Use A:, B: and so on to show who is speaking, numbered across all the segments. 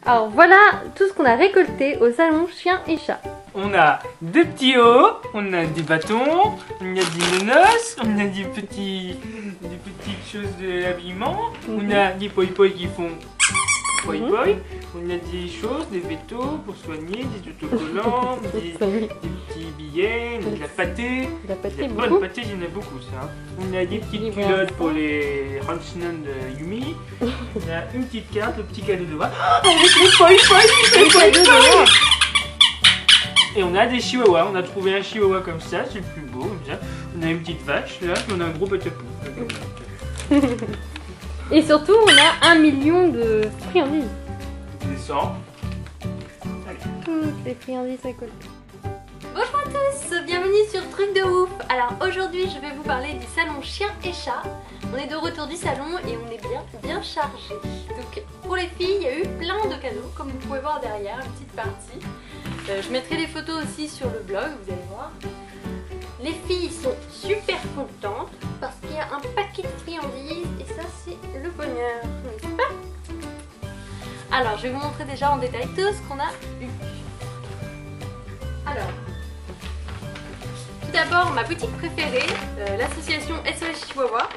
A: Alors voilà tout ce qu'on a récolté au salon chien et chat.
B: On a des petits hauts, on a des bâtons, on a des nonos, on a des petites choses de l'habillement, on a des poi-poi qui font poi-poi, on a des choses, des vétos pour soigner, des autocollants, des petits billets, on a de la pâtée.
A: La pâtée,
B: La bonne pâtée, il y en a beaucoup ça. On a des petites culottes pour les Ranchnan de Yumi. On a une petite carte, le petit cadeau de voir. Avec les poi-poi, les poi-poi. Et on a des chihuahuas, on a trouvé un chihuahua comme ça, c'est le plus beau, comme ça. On a une petite vache là, puis on a un gros patapou.
A: Et surtout, on a 1 million de friandises.
B: Descends.
A: Toutes les friandises à côté. Bonjour à tous, bienvenue sur Truc de Ouf. Alors aujourd'hui, je vais vous parler du salon chien et chat. On est de retour du salon et on est bien chargé. Donc pour les filles, il y a eu plein de cadeaux, comme vous pouvez voir derrière, une petite partie. Je mettrai les photos aussi sur le blog, vous allez voir. Les filles sont super contentes parce qu'il y a un paquet de friandises et ça c'est le bonheur, n'est-ce pas? Alors je vais vous montrer déjà en détail tout ce qu'on a eu. Alors, tout d'abord ma boutique préférée, l'association SOS Chihuahua.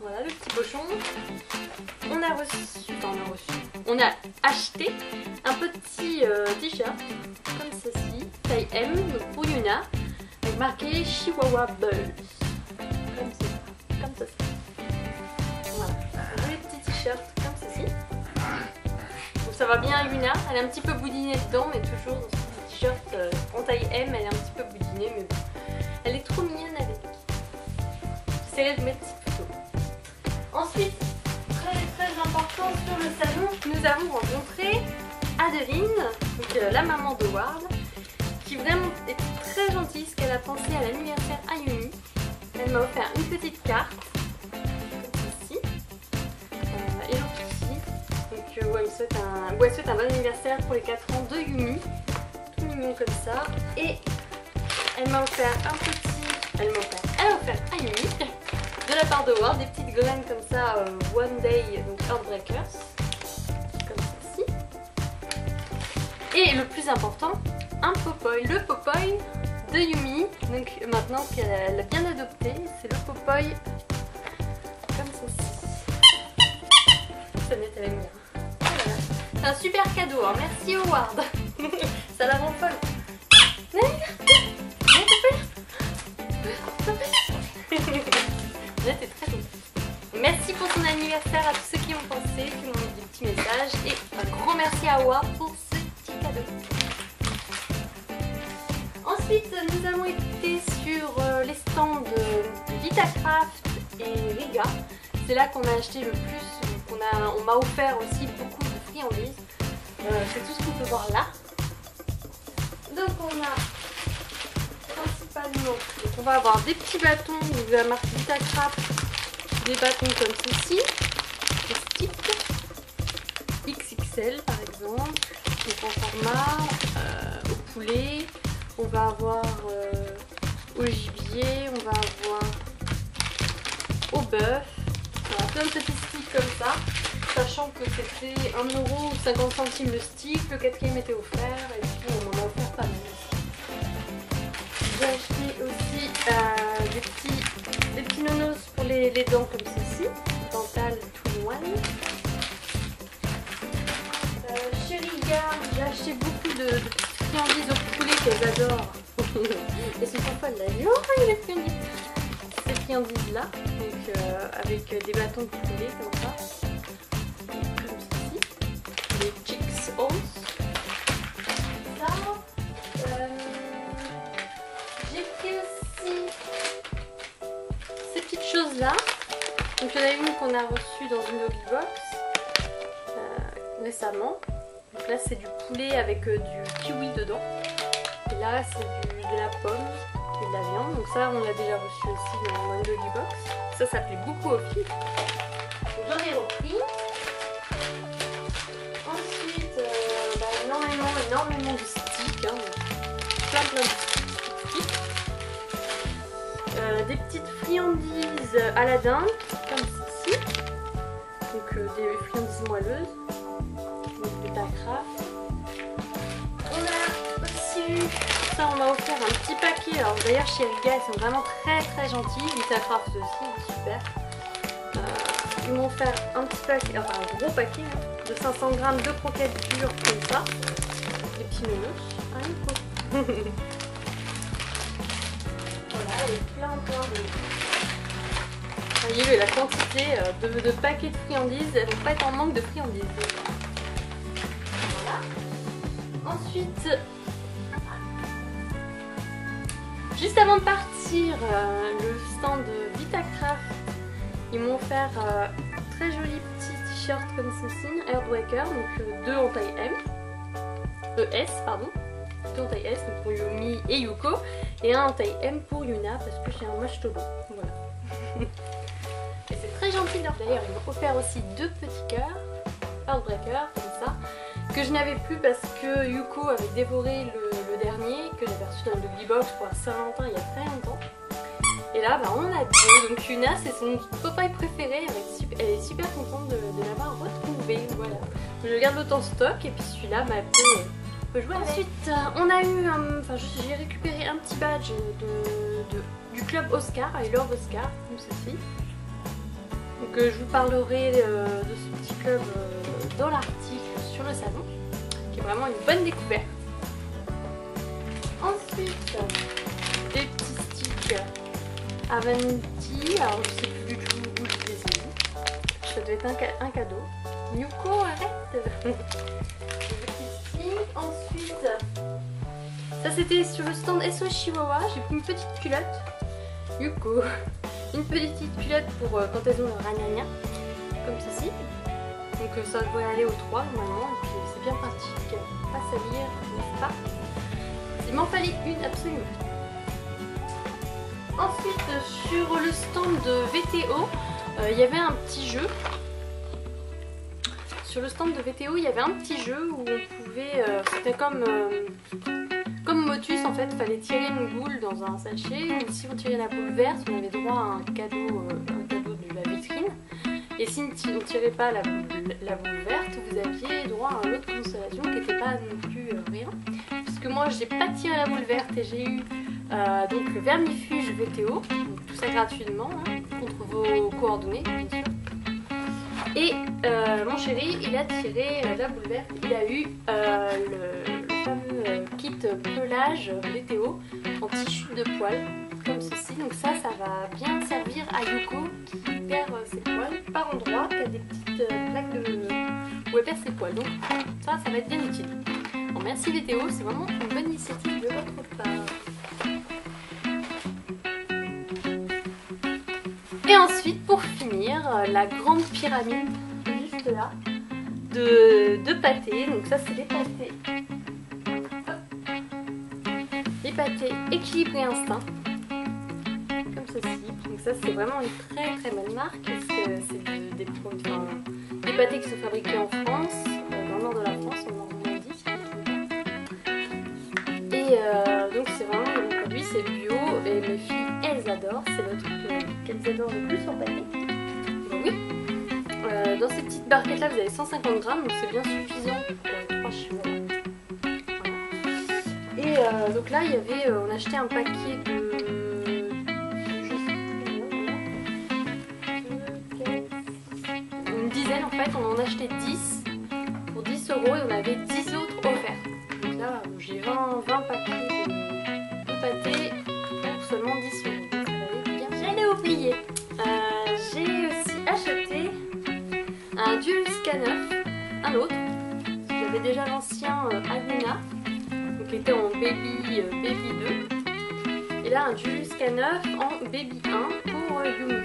A: Voilà le petit cochon. On a acheté un petit t-shirt comme ceci, taille M, donc pour Yuna, avec marqué Chihuahua Buzz. Comme ça. Voilà, un joli petit t-shirt comme ceci. Donc ça va bien à Yuna, elle est un petit peu boudinée dedans, mais toujours dans ce t-shirt en taille M, elle est un petit peu boudinée, mais bon. Elle est trop mignonne avec. J'essaierai de mettre une petite photo. Ensuite, très important sur le salon, nous avons rencontré Adeline, donc la maman de Ward, qui vraiment est très gentille, parce qu'elle a pensé à l'anniversaire à Yumi. Elle m'a offert une petite carte, comme ceci, et l'autre ici, donc où elle souhaite un bon anniversaire pour les 4 ans de Yumi, tout mignon comme ça, et elle m'a offert elle a offert à Yumi, de la part de Ward, des petites graines comme ça, One Day, donc Heartbreakers, comme ceci. Et le plus important, un Popoy, le Popoy de Yumi. Donc maintenant qu'elle a bien adopté, c'est le Popoy comme ceci. Ça met avec bien. Voilà. C'est un super cadeau, hein. Merci Howard. Ça la rend folle. T'es très contente. Merci pour ton anniversaire à tous ceux qui ont pensé, qui m'ont mis des petits messages, et un grand merci à Howard pour ce petit cadeau. Ensuite, nous avons été sur les stands de Vitacraft et Riga. C'est là qu'on a acheté le plus, on m'a offert aussi beaucoup de friandises. C'est tout ce qu'on peut voir là. Donc on a principalement, donc on va avoir des petits bâtons de la marque Vitacraft, des bâtons comme ceci, des sticks XXL par exemple, donc en format, au poulet, on va avoir au gibier, on va avoir au bœuf, voilà, plein de petits sticks comme ça, sachant que c'était 1,50 € le stick, le 4e était offert et puis on en a offert pas mal. J'ai acheté aussi des petits nonos pour les dents comme ceci, Dental 2-in-1. Chez Riga, j'ai acheté beaucoup de petites friandises au poulet qu'elles adorent. Et c'est pour folles d'ailleurs, les friandises. Ces friandises là, donc avec des bâtons de poulet comme ça. Comme ceci. Les Chicks Halls. Là. Donc il y en a une qu'on a reçue dans une doggy box récemment. Donc là c'est du poulet avec du kiwi dedans. Et là c'est de la pomme et de la viande. Donc ça on l'a déjà reçu aussi dans une doggy box. Ça plaît beaucoup aux filles. Donc j'en ai repris. Ensuite énormément de sticks. Hein, plein de sticks. Des petites friandises à la dinde, comme ceci, donc des friandises moelleuses, ça, on m'a offert un petit paquet. Alors d'ailleurs chez Riga, ils sont vraiment très gentilles. Vitakraft aussi, super. Ils m'ont offert un petit paquet, enfin un gros paquet de 500 grammes de croquettes dures comme ça. Des petits méloches. Ah, voilà, et plein de... Voyez la quantité de paquets de friandises, elles vont pas être en manque de friandises. Voilà. Ensuite, juste avant de partir, le stand de Vitakraft, ils m'ont offert très joli petit t-shirt comme ceci, Airbreaker, donc 2 en taille M, ES pardon, 2 en taille S donc pour Yumi et Yuko, et 1 en taille M pour Yuna parce que j'ai un moche tolo. Voilà. Et c'est très gentil de leur. D'ailleurs, ils m'ont offert aussi 2 petits cœurs, Heartbreaker, comme ça, que je n'avais plus parce que Yuko avait dévoré le dernier, que j'avais reçu dans le Doggy Box pour la Saint-Valentin il y a très longtemps. Et là, bah, on a 2. Donc Yuna, c'est son Popeye préféré, elle est super contente de l'avoir retrouvé. Voilà. Je le garde l'autre en stock et puis celui-là, bah, peut jouer avec. Ensuite, on a eu, j'ai récupéré un petit badge du club Oscar, I Love Oscar, comme ceci. Donc je vous parlerai de ce petit club dans l'article sur le salon, qui est vraiment une bonne découverte. Ensuite, des petits sticks à vanity, alors je sais plus du tout où je les ai mis. Ça devait être un cadeau. Yuko, arrête. Des petits sticks. Ensuite, ça c'était sur le stand SOS Chihuahua, j'ai pris une petite culotte. Yuko. Une petite culotte pour quand elles ont leur ragnagna, comme ceci. Donc ça devrait aller aux 3 normalement, et puis c'est bien pratique, pas salir, n'est-ce pas? Il m'en fallait une absolument. Ensuite, sur le stand de VTO, il y avait un petit jeu. Sur le stand de VTO, il y avait un petit jeu où on pouvait, c'était comme Motus en fait, il fallait tirer une boule dans un sachet. Si on tirait la boule verte, on avait droit à un cadeau de la vitrine. Et si on ne tirait pas la boule verte, vous aviez droit à un lot de consolation qui n'était pas non plus rien. Puisque moi j'ai pas tiré la boule verte et j'ai eu donc le vermifuge VTO, donc tout ça gratuitement, hein, contre vos coordonnées bien sûr. Et mon chéri, il a tiré la boule verte, il a eu le fameux kit pelage VTO en tissu de poils, comme ceci. Donc ça va bien servir à Yuko qui perd ses poils par endroit, qui a des petites plaques où elle perd ses poils. Donc ça va être bien utile. Bon, merci VTO, c'est vraiment une bonne initiative de votre part. Et ensuite, pour finir, la grande pyramide, juste là, de pâtés. Donc ça, c'est des pâtés. Des pâtés équilibrés instinct. Comme ceci. Donc ça, c'est vraiment une très belle marque. C'est des pâtés qui sont fabriqués en France, dans le nord de la France, en Normandie. Et donc c'est vraiment le produit, c'est bio. Et mes filles, elles adorent. C'est le truc qu'elles adorent le plus en pâté. Donc oui. Dans ces petites barquettes là, vous avez 150 grammes, donc c'est bien suffisant pour 3 chevaux. Voilà. Et donc là, il y avait, on achetait un paquet de. Une dizaine en fait, on en achetait 10 pour 10 € et on avait 10 autres offerts. Donc là, j'ai 20 paquets de pâté pour seulement 10 €. Donc ça valait bien. J'allais oublier. J'ai aussi acheté un Julius K9, un autre. J'avais déjà l'ancien Aguna, qui était en Baby 2. Et là, un Julius K9 en Baby 1 pour Yumi.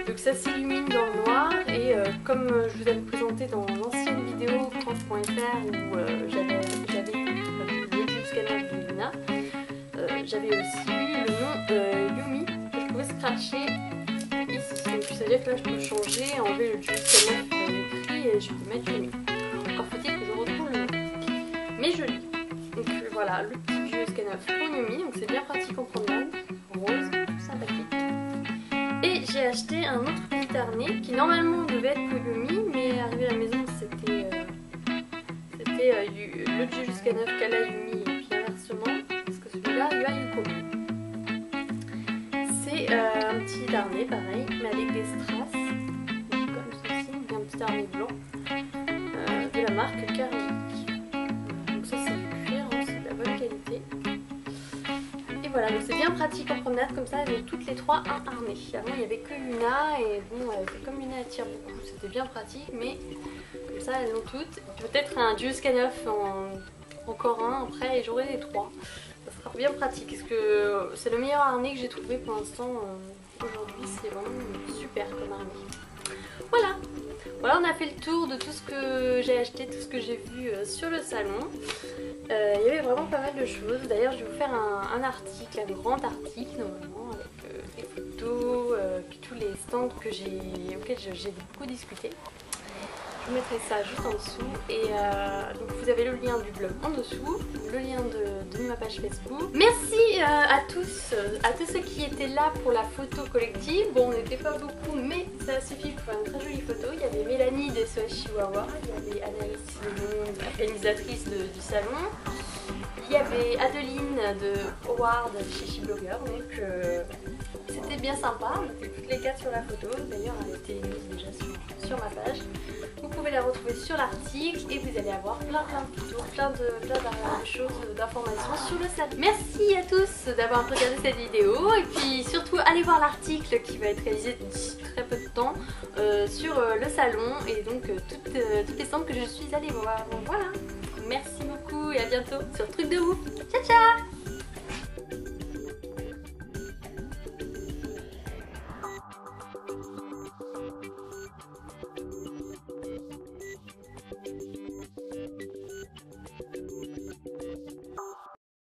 A: Donc ça s'illumine dans le noir et comme je vous avais présenté dans l'ancienne vidéo France.fr où j'avais le Julius K9 de Yuna, j'avais aussi eu le nom Yumi que je pouvais scratcher ici. Donc c'est-à-dire que là je peux changer, enlever le Julius K9 écrit et je peux mettre Yumi. Encore faut-il que je retrouve le nom. Mais joli. Donc voilà, le petit Julius K9 pour Yumi, donc c'est bien pratique en promenade, rose, tout sympathique. Et j'ai acheté un autre petit harnais qui normalement devait être pour Yumi, mais arrivé à la maison c'était le Julius K9 qu'elle a Yumi et puis inversement, parce que couleur Yuayuko. C'est un petit harnais pareil, mais avec des strass, comme ceci, un petit harnais blanc de la marque Karelike. Donc ça c'est du cuir, hein, c'est de la bonne qualité. Et voilà, donc c'est bien pratique en promenade comme ça, elles ont toutes les trois un harnais. Avant il n'y avait que Luna et bon, comme Luna elle tire beaucoup, c'était bien pratique, mais comme ça elles l'ont toutes. Peut-être un Juice Canoff encore un après et j'aurai les trois. Ça sera bien pratique parce que c'est le meilleur harnais que j'ai trouvé pour l'instant aujourd'hui, c'est vraiment super comme harnais. Voilà. Voilà, on a fait le tour de tout ce que j'ai acheté, tout ce que j'ai vu sur le salon. Il y avait vraiment pas mal de choses. D'ailleurs, je vais vous faire un article, un grand article normalement, avec des photos, puis tous les stands auxquels j'ai beaucoup discuté. Je vous mettrai ça juste en dessous. Et donc vous avez le lien du blog en dessous, le lien de ma page Facebook. Merci à tous ceux qui étaient là pour la photo collective. Bon, on n'était pas beaucoup, mais ça a suffi pour faire une très jolie photo. Il y avait Mélanie des SOS Chihuahua, il y avait Anaïs, organisatrice du salon. Il y avait Adeline de Howard chez Chiblogger, donc c'était bien sympa. On était toutes les quatre sur la photo. D'ailleurs, elle était mise déjà sur ma page. Vous pouvez la retrouver sur l'article et vous allez avoir plein de photos, plein de choses, d'informations sur le salon. Merci à tous d'avoir regardé cette vidéo et puis surtout allez voir l'article qui va être réalisé d'ici très peu de temps sur le salon et donc toutes les stands que je suis allée voir. Voilà, merci beaucoup et à bientôt sur Truc de ouf. Ciao ciao.